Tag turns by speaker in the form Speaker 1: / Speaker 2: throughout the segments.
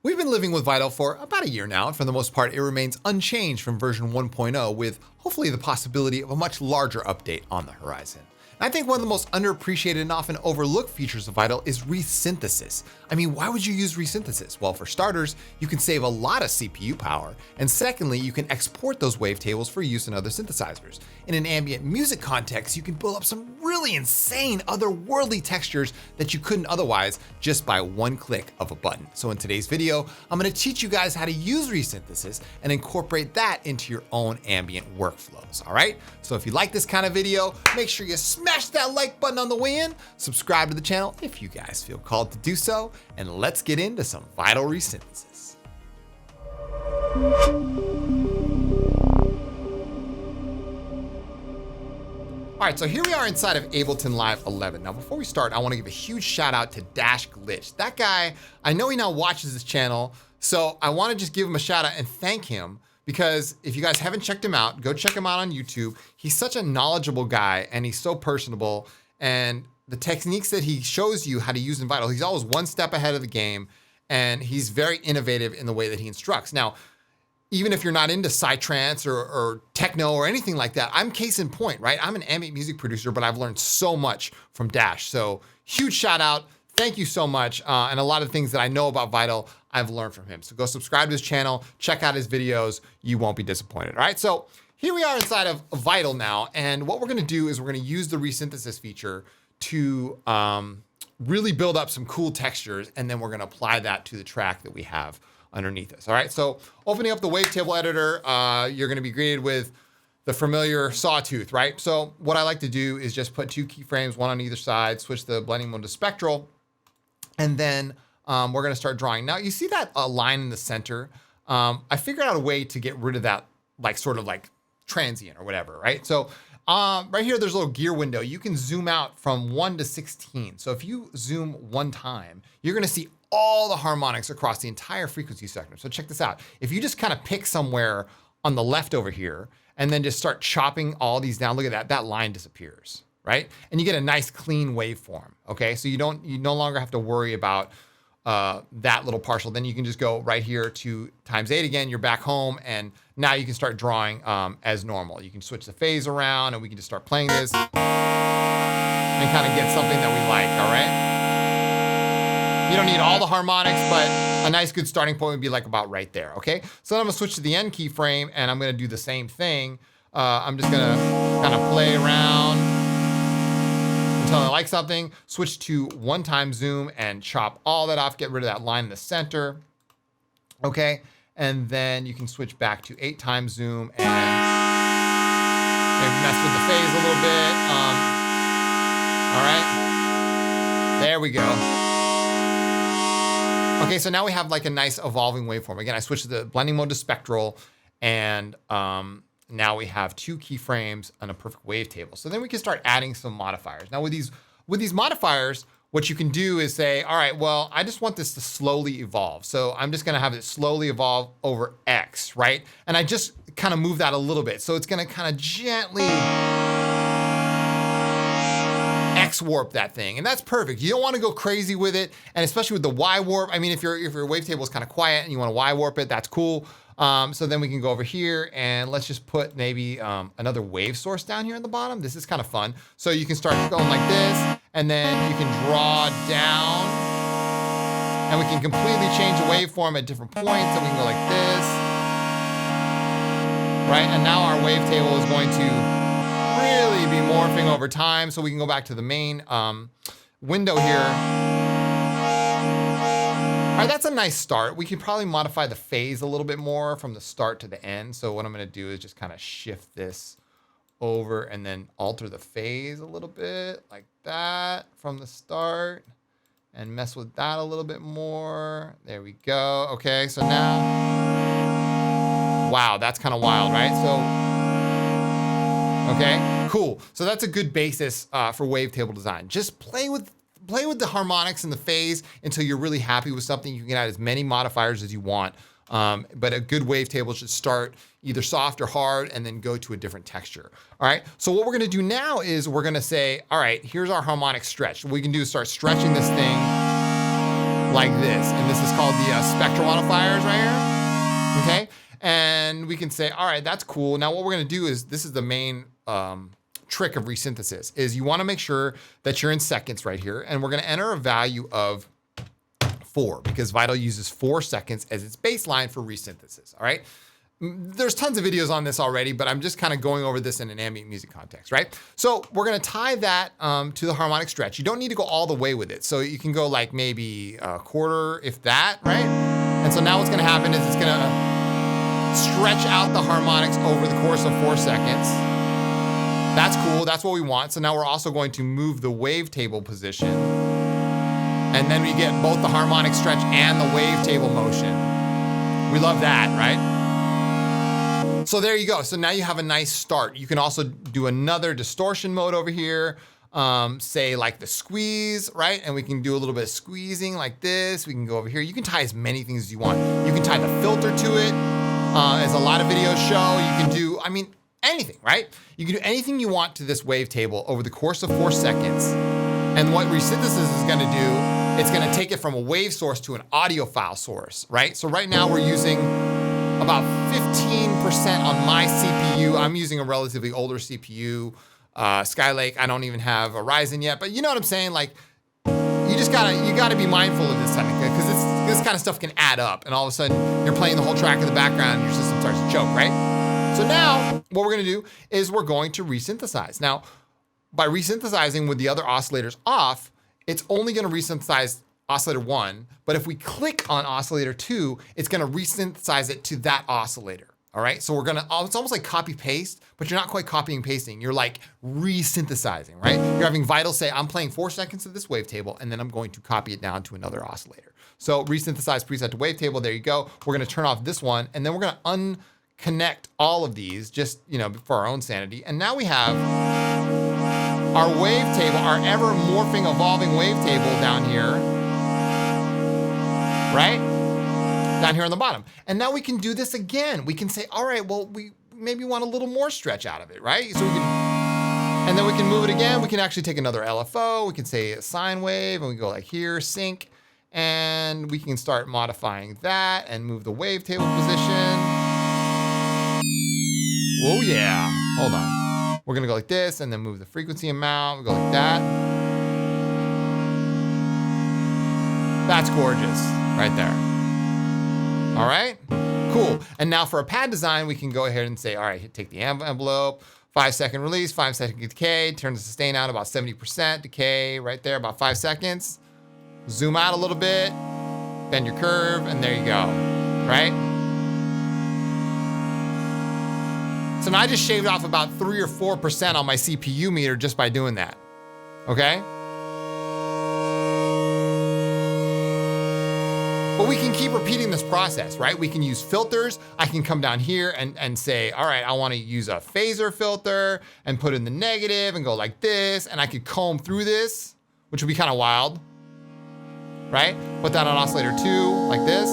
Speaker 1: We've been living with Vital for about a year now, and for the most part, it remains unchanged from version 1.0, with hopefully the possibility of a much larger update on the horizon. And I think one of the most underappreciated and often overlooked features of Vital is resynthesis. I mean, why would you use resynthesis? Well, for starters, you can save a lot of CPU power, and secondly, you can export those wavetables for use in other synthesizers. In an ambient music context, you can build up some really insane, otherworldly textures that you couldn't otherwise just by one click of a button. So in today's video, I'm going to teach you guys how to use resynthesis and incorporate that into your own ambient workflows, all right? So if you like this kind of video, make sure you smash that like button on the way in, subscribe to the channel if you guys feel called to do so, and let's get into some Vital resynthesis. All right, so here we are inside of Ableton Live 11. Now, before we start, I want to give a huge shout out to Dash Glitch. That guy, I know he now watches this channel, so I want to just give him a shout out and thank him, because if you guys haven't checked him out, go check him out on YouTube. He's such a knowledgeable guy, and he's so personable, and the techniques that he shows you how to use in Vital, he's always one step ahead of the game, and he's very innovative in the way that he instructs. Now, even if you're not into psytrance or techno or anything like that, I'm case in point, right? I'm an ambient music producer, but I've learned so much from Dash. So huge shout out. Thank you so much. And a lot of things that I know about Vital, I've learned from him. So go subscribe to his channel, check out his videos. You won't be disappointed. All right. So here we are inside of Vital now. And what we're going to do is we're going to use the resynthesis feature to really build up some cool textures. And then we're going to apply that to the track that we have underneath us. All right, so opening up the Wavetable editor, you're going to be greeted with the familiar sawtooth, right? So what I like to do is just put two keyframes, one on either side, switch the blending mode to spectral, and then we're going to start drawing. Now you see that line in the center. I figured out a way to get rid of that, like sort of like transient or whatever, right? So right here, there's a little gear window. You can zoom out from 1 to 16. So if you zoom one time, you're going to see all the harmonics across the entire frequency spectrum. So check this out. If you just kind of pick somewhere on the left over here and then just start chopping all these down, look at that, that line disappears, right? And you get a nice clean waveform, okay? So you no longer have to worry about that little partial. Then you can just go right here to ×8 again, you're back home, and now you can start drawing as normal. You can switch the phase around and we can just start playing this and kind of get something that we like, all right? You don't need all the harmonics, but a nice good starting point would be like about right there, okay? So then I'm gonna switch to the end keyframe and I'm gonna do the same thing. I'm just gonna kind of play around until I like something, switch to one-time zoom and chop all that off, get rid of that line in the center, okay? And then you can switch back to 8-time zoom and maybe mess with the phase a little bit. All right, there we go. Okay, so now we have like a nice evolving waveform. Again, I switched the blending mode to spectral, and now we have two keyframes and a perfect wavetable. So then we can start adding some modifiers. Now with these modifiers, what you can do is say, all right, well, I just want this to slowly evolve. So I'm just gonna have it slowly evolve over X, right? And I just kind of move that a little bit. So it's gonna kind of gently X-warp that thing, and that's perfect. You don't want to go crazy with it, and especially with the Y-warp. I mean, if your wavetable is kind of quiet and you want to Y-warp it, that's cool. So then we can go over here and let's just put maybe another wave source down here in the bottom. This is kind of fun. So you can start going like this, and then you can draw down, and we can completely change the waveform at different points. And we can go like this, right? And now our wavetable is going to really be morphing over time, so we can go back to the main window here. All right, that's a nice start. We could probably modify the phase a little bit more from the start to the end. So what I'm gonna do is just kind of shift this over and then alter the phase a little bit like that from the start and mess with that a little bit more. There we go. Okay, so now, wow, that's kind of wild, right? So, okay, cool. So that's a good basis for wavetable design. Just play with the harmonics and the phase until you're really happy with something. You can add as many modifiers as you want, but a good wavetable should start either soft or hard and then go to a different texture. All right, so what we're gonna do now is we're gonna say, all right, here's our harmonic stretch. What we can do is start stretching this thing like this. And this is called the spectral modifiers right here, okay? And we can say, all right, that's cool. Now what we're gonna do is, this is the main trick of resynthesis, is you wanna make sure that you're in seconds right here, and we're gonna enter a value of 4, because Vital uses 4 seconds as its baseline for resynthesis, all right? There's tons of videos on this already, but I'm just kind of going over this in an ambient music context, right? So we're gonna tie that to the harmonic stretch. You don't need to go all the way with it. So you can go like maybe a quarter, if that, right? And so now what's gonna happen is it's gonna stretch out the harmonics over the course of 4 seconds. That's cool, that's what we want. So now we're also going to move the wavetable position. And then we get both the harmonic stretch and the wavetable motion. We love that, right? So there you go. So now you have a nice start. You can also do another distortion mode over here, say like the squeeze, right? And we can do a little bit of squeezing like this. We can go over here. You can tie as many things as you want. You can tie the filter to it, as a lot of videos show. You can do, I mean, anything, right? You can do anything you want to this wavetable over the course of 4 seconds. And what resynthesis is gonna do, it's gonna take it from a wave source to an audio file source, right? So right now we're using about 15% on my CPU. I'm using a relatively older CPU, Skylake. I don't even have a Ryzen yet, but you know what I'm saying? Like, you gotta be mindful of this technique, because this kind of stuff can add up, and all of a sudden you're playing the whole track in the background and your system starts to choke, right? So now what we're gonna do is we're going to resynthesize. Now, by resynthesizing with the other oscillators off, it's only gonna resynthesize oscillator 1, but if we click on oscillator 2, it's gonna resynthesize it to that oscillator, all right? So we're gonna, it's almost like copy paste, but you're not quite copying and pasting, you're like resynthesizing, right? You're having Vital say, I'm playing 4 seconds of this wavetable, and then I'm going to copy it down to another oscillator. So resynthesize preset to wavetable, there you go. We're gonna turn off this one, and then we're gonna unconnect all of these, just, you know, for our own sanity. And now we have our wavetable, our ever morphing, evolving wavetable down here, right? Down here on the bottom. And now we can do this again. We can say, all right, well, we maybe want a little more stretch out of it, right? So we can, and then we can move it again. We can actually take another LFO. We can say a sine wave, and we go like here, sync, and we can start modifying that and move the wavetable position. Oh yeah, hold on. We're gonna go like this, and then move the frequency amount. We go like that. That's gorgeous. Right there. All right, cool. And now for a pad design, we can go ahead and say, all right, take the envelope, 5-second release, 5-second decay, turn the sustain out about 70%, decay right there, about 5 seconds. Zoom out a little bit, bend your curve, and there you go, right? So now I just shaved off about 3 or 4% on my CPU meter just by doing that, okay? But we can keep repeating this process, right? We can use filters. I can come down here and say, all right, I want to use a phaser filter and put in the negative and go like this. And I could comb through this, which would be kind of wild, right? Put that on oscillator 2 like this.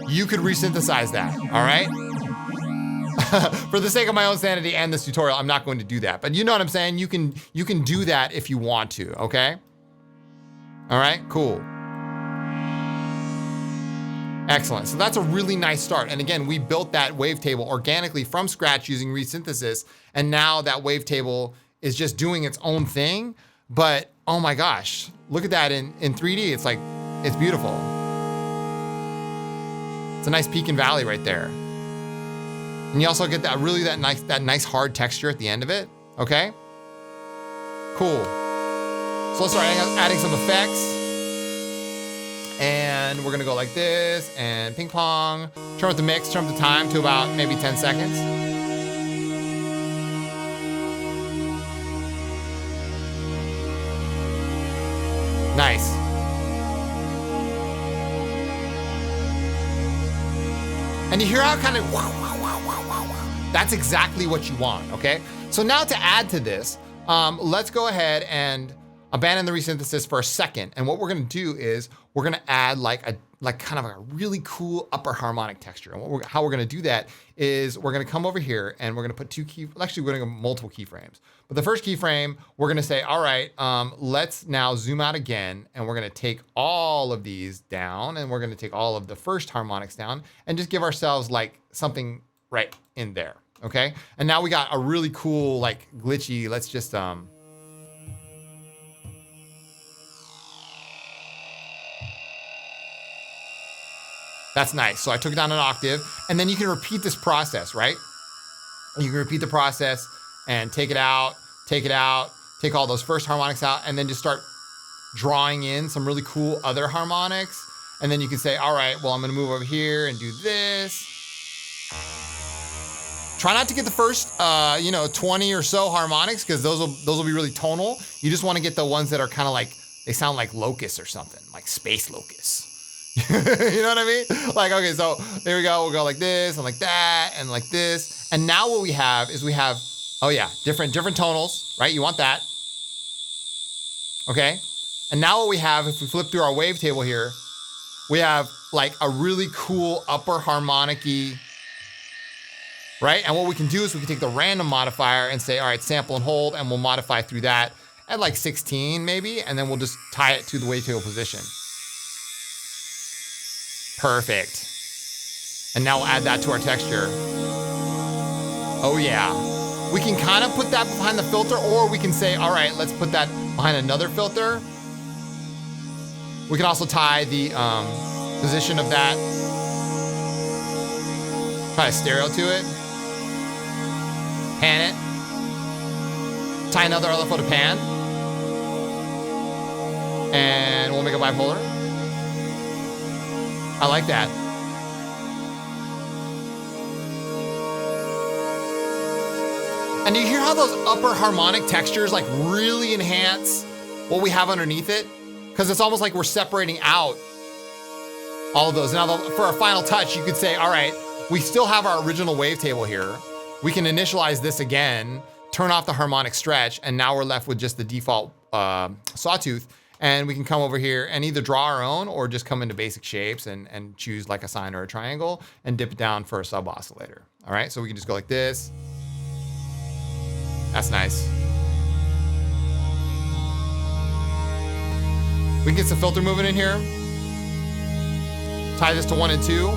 Speaker 1: You could resynthesize that, all right? For the sake of my own sanity and this tutorial, I'm not going to do that. But you know what I'm saying? You can do that if you want to, okay? All right, cool. Excellent, so that's a really nice start. And again, we built that wavetable organically from scratch using resynthesis, and now that wavetable is just doing its own thing. But oh my gosh, look at that in 3D. It's like, it's beautiful. It's a nice peak and valley right there. And you also get that really that nice hard texture at the end of it, okay? Cool. So let's start adding some effects. And we're gonna go like this and ping pong. Turn up the mix, turn up the time to about maybe 10 seconds. Nice. And you hear how kind of, that's exactly what you want, okay? So now to add to this, let's go ahead and abandon the resynthesis for a second. And what we're gonna do is we're gonna add like kind of a really cool upper harmonic texture. And how we're gonna do that is we're gonna come over here and we're gonna put actually we're gonna go multiple keyframes. But the first keyframe, we're gonna say, all right, let's now zoom out again, and we're gonna take all of these down, and we're gonna take all of the first harmonics down, and just give ourselves like something right in there, okay? And now we got a really cool, like glitchy, let's just, that's nice. So I took it down an octave, and then you can repeat this process, right? You can repeat the process and take it out, take all those first harmonics out, and then just start drawing in some really cool other harmonics. And then you can say, all right, well, I'm gonna move over here and do this. Try not to get the first, 20 or so harmonics, because those will be really tonal. You just wanna get the ones that are kind of like, they sound like locusts or something, like space locusts. You know what I mean? Like, okay, so there we go. We'll go like this and like that and like this. And now what we have is oh yeah, different tonals, right? You want that. Okay. And now what we have, if we flip through our wavetable here, we have like a really cool upper harmonic-y, right? And what we can do is we can take the random modifier and say, all right, sample and hold, and we'll modify through that at like 16 maybe, and then we'll just tie it to the wavetable position. Perfect. And now we'll add that to our texture. Oh yeah. We can kind of put that behind the filter, or we can say, all right, let's put that behind another filter. We can also tie the position of that. Try a stereo to it. Pan it. Tie another LFO to pan. And we'll make a bipolar. I like that. And you hear how those upper harmonic textures like really enhance what we have underneath it? Because it's almost like we're separating out all of those. Now, for a final touch, you could say, all right, we still have our original wavetable here. We can initialize this again, turn off the harmonic stretch, and now we're left with just the default sawtooth. And we can come over here and either draw our own or just come into basic shapes and choose like a sine or a triangle and dip it down for a sub oscillator. All right, so we can just go like this. That's nice. We can get some filter moving in here. Tie this to 1 and 2.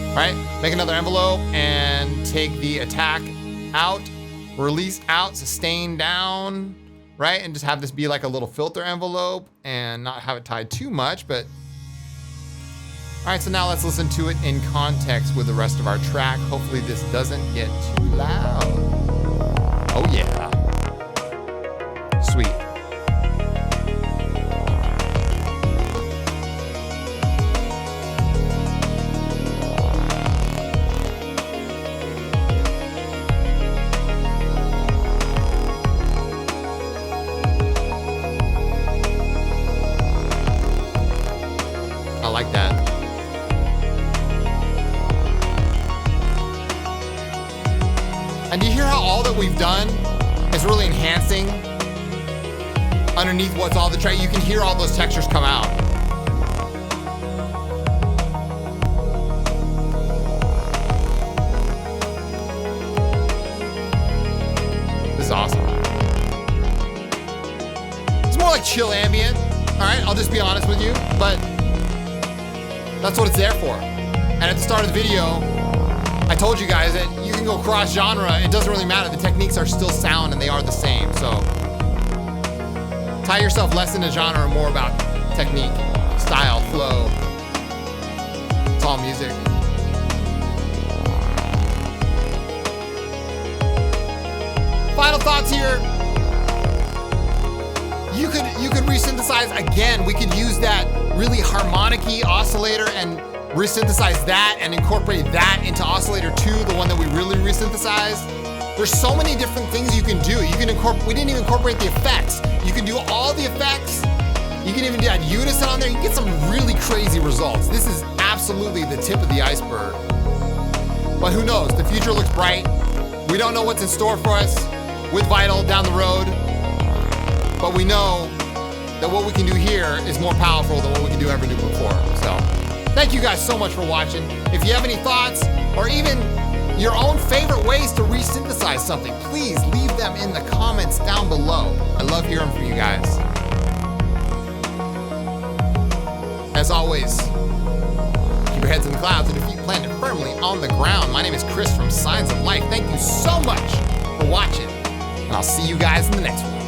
Speaker 1: All right, make another envelope and take the attack out, release out, sustain down. Right, and just have this be like a little filter envelope and not have it tied too much, but. All right, so now let's listen to it in context with the rest of our track. Hopefully this doesn't get too loud. Oh yeah. Sweet. I like that. And do you hear how all that we've done is really enhancing underneath what's all the track? You can hear all those textures come out. This is awesome. It's more like chill ambient. All right, I'll just be honest with you, but that's what it's there for. And at the start of the video, I told you guys that you can go cross genre. It doesn't really matter. The techniques are still sound and they are the same. So tie yourself less into genre and more about technique, style, flow. It's all music. Final thoughts here. You could resynthesize again. We could use that really harmonic-y oscillator and resynthesize that and incorporate that into oscillator 2, the one that we really resynthesized. There's so many different things you can do. You can we didn't even incorporate the effects. You can do all the effects. You can even add unison on there. You can get some really crazy results. This is absolutely the tip of the iceberg. But who knows? The future looks bright. We don't know what's in store for us with Vital down the road. but we know that what we can do here is more powerful than what we can ever do before. So thank you guys so much for watching. If you have any thoughts or even your own favorite ways to resynthesize something, please leave them in the comments down below. I love hearing from you guys. As always, keep your heads in the clouds and your feet planted firmly on the ground. My name is Chris from Signs of Life. Thank you so much for watching, and I'll see you guys in the next one.